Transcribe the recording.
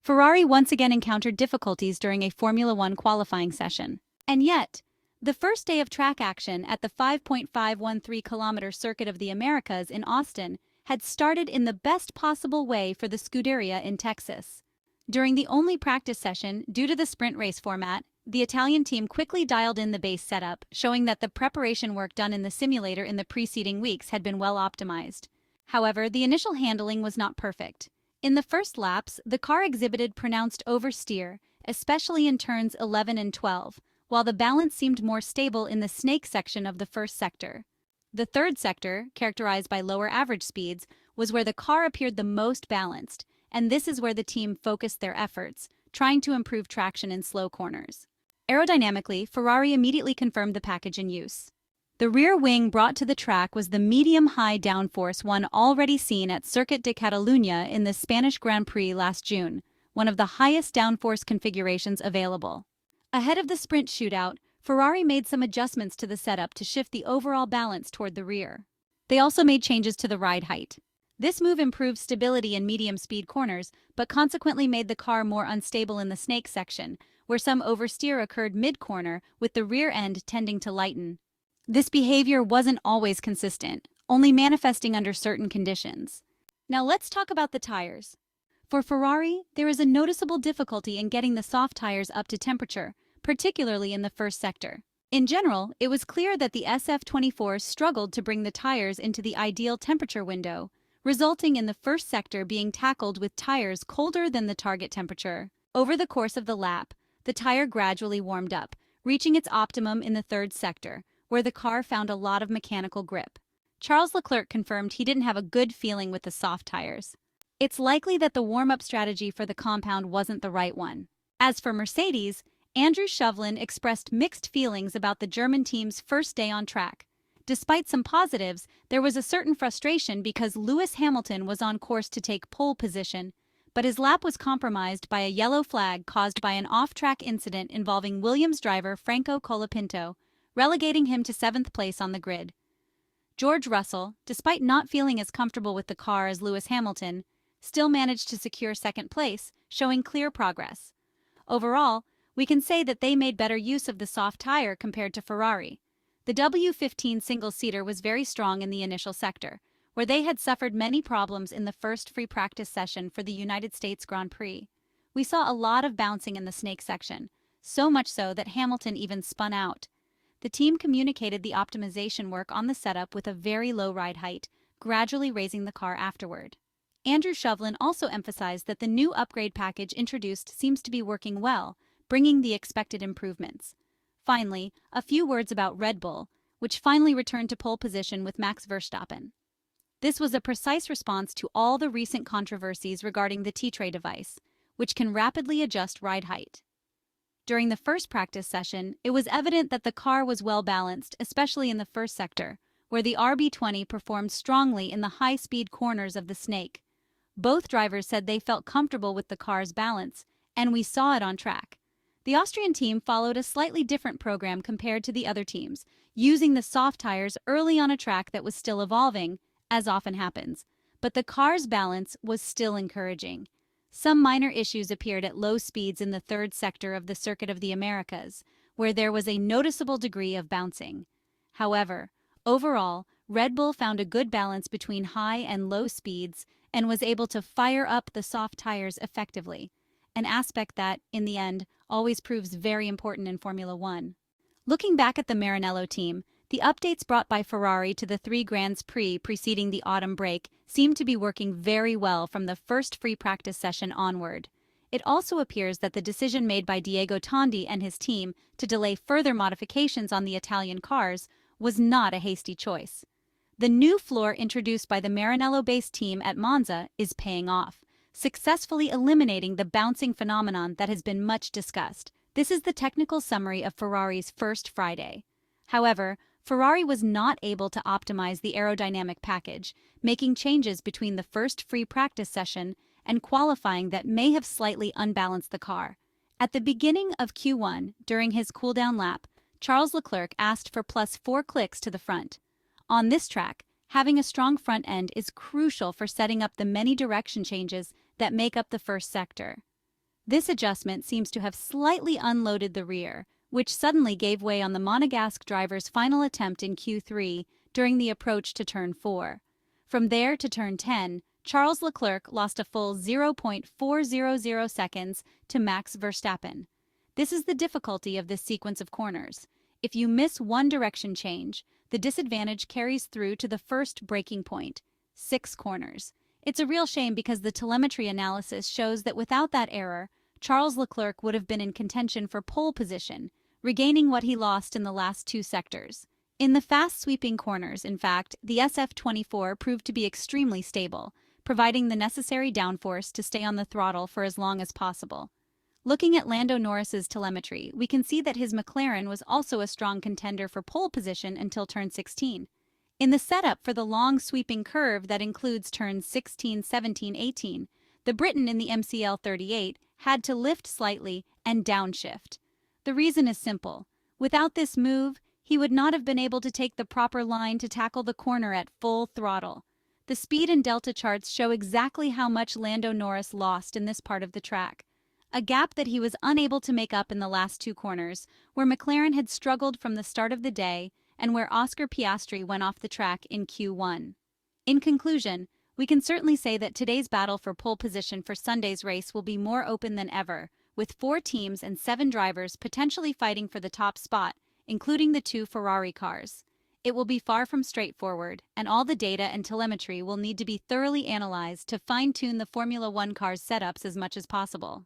Ferrari once again encountered difficulties during a Formula One qualifying session. And yet, the first day of track action at the 5.513-kilometer Circuit of the Americas in Austin had started in the best possible way for the Scuderia in Texas. During the only practice session, due to the sprint race format, the Italian team quickly dialed in the base setup, showing that the preparation work done in the simulator in the preceding weeks had been well optimized. However, the initial handling was not perfect. In the first laps, the car exhibited pronounced oversteer, especially in turns 11 and 12, while the balance seemed more stable in the snake section of the first sector. The third sector, characterized by lower average speeds, was where the car appeared the most balanced, and this is where the team focused their efforts, trying to improve traction in slow corners. Aerodynamically, Ferrari immediately confirmed the package in use. The rear wing brought to the track was the medium-high downforce one already seen at Circuit de Catalunya in the Spanish Grand Prix last June, one of the highest downforce configurations available. Ahead of the Sprint Shootout, Ferrari made some adjustments to the setup to shift the overall balance toward the rear. They also made changes to the ride height. This move improved stability in medium-speed corners, but consequently made the car more unstable in the snake section, where some oversteer occurred mid-corner, with the rear end tending to lighten. This behavior wasn't always consistent, only manifesting under certain conditions. Now let's talk about the tires. For Ferrari, there is a noticeable difficulty in getting the soft tires up to temperature, particularly in the first sector. In general, it was clear that the SF-24 struggled to bring the tires into the ideal temperature window, resulting in the first sector being tackled with tires colder than the target temperature. Over the course of the lap, the tire gradually warmed up, reaching its optimum in the third sector, where the car found a lot of mechanical grip. Charles Leclerc confirmed he didn't have a good feeling with the soft tires. It's likely that the warm-up strategy for the compound wasn't the right one. As for Mercedes, Andrew Chauvelin expressed mixed feelings about the German team's first day on track. Despite some positives, there was a certain frustration because Lewis Hamilton was on course to take pole position, but his lap was compromised by a yellow flag caused by an off-track incident involving Williams driver Franco Colapinto, relegating him to 7th place on the grid. George Russell, despite not feeling as comfortable with the car as Lewis Hamilton, still managed to secure 2nd place, showing clear progress. Overall, we can say that they made better use of the soft tire compared to Ferrari. The W15 single-seater was very strong in the initial sector, where they had suffered many problems in the first free practice session for the United States Grand Prix. We saw a lot of bouncing in the snake section, so much so that Hamilton even spun out. The team communicated the optimization work on the setup with a very low ride height, gradually raising the car afterward. Andrew Chauvelin also emphasized that the new upgrade package introduced seems to be working well, bringing the expected improvements. Finally, a few words about Red Bull, which finally returned to pole position with Max Verstappen. This was a precise response to all the recent controversies regarding the T-tray device, which can rapidly adjust ride height. During the first practice session, it was evident that the car was well balanced, especially in the first sector, where the RB20 performed strongly in the high-speed corners of the snake. Both drivers said they felt comfortable with the car's balance, and we saw it on track. The Austrian team followed a slightly different program compared to the other teams, using the soft tires early on a track that was still evolving, as often happens, but the car's balance was still encouraging. Some minor issues appeared at low speeds in the third sector of the Circuit of the Americas, where there was a noticeable degree of bouncing. However, overall, Red Bull found a good balance between high and low speeds and was able to fire up the soft tires effectively, an aspect that, in the end, always proves very important in Formula One. Looking back at the Maranello team, the updates brought by Ferrari to the 3 Grands Prix preceding the autumn break seemed to be working very well from the first free practice session onward. It also appears that the decision made by Diego Tondi and his team to delay further modifications on the Italian cars was not a hasty choice. The new floor introduced by the Maranello-based team at Monza is paying off, successfully eliminating the bouncing phenomenon that has been much discussed. This is the technical summary of Ferrari's first Friday. However, Ferrari was not able to optimize the aerodynamic package, making changes between the first free practice session and qualifying that may have slightly unbalanced the car. At the beginning of Q1, during his cooldown lap, Charles Leclerc asked for +4 clicks to the front. On this track, having a strong front end is crucial for setting up the many direction changes that make up the first sector. This adjustment seems to have slightly unloaded the rear, which suddenly gave way on the Monegasque driver's final attempt in Q3 during the approach to Turn 4. From there to Turn 10, Charles Leclerc lost a full 0.400 seconds to Max Verstappen. This is the difficulty of this sequence of corners. If you miss one direction change, the disadvantage carries through to the first braking point, 6 corners. It's a real shame because the telemetry analysis shows that without that error, Charles Leclerc would have been in contention for pole position, regaining what he lost in the last 2 sectors. In the fast sweeping corners, in fact, the SF-24 proved to be extremely stable, providing the necessary downforce to stay on the throttle for as long as possible. Looking at Lando Norris's telemetry, we can see that his McLaren was also a strong contender for pole position until turn 16. In the setup for the long sweeping curve that includes turns 16, 17, 18, the Briton in the MCL 38 had to lift slightly and downshift. The reason is simple. Without this move, he would not have been able to take the proper line to tackle the corner at full throttle. The speed and delta charts show exactly how much Lando Norris lost in this part of the track, a gap that he was unable to make up in the last 2 corners, where McLaren had struggled from the start of the day and where Oscar Piastri went off the track in Q1. In conclusion, we can certainly say that today's battle for pole position for Sunday's race will be more open than ever, with 4 teams and 7 drivers potentially fighting for the top spot, including the 2 Ferrari cars. It will be far from straightforward, and all the data and telemetry will need to be thoroughly analyzed to fine-tune the Formula One car's setups as much as possible.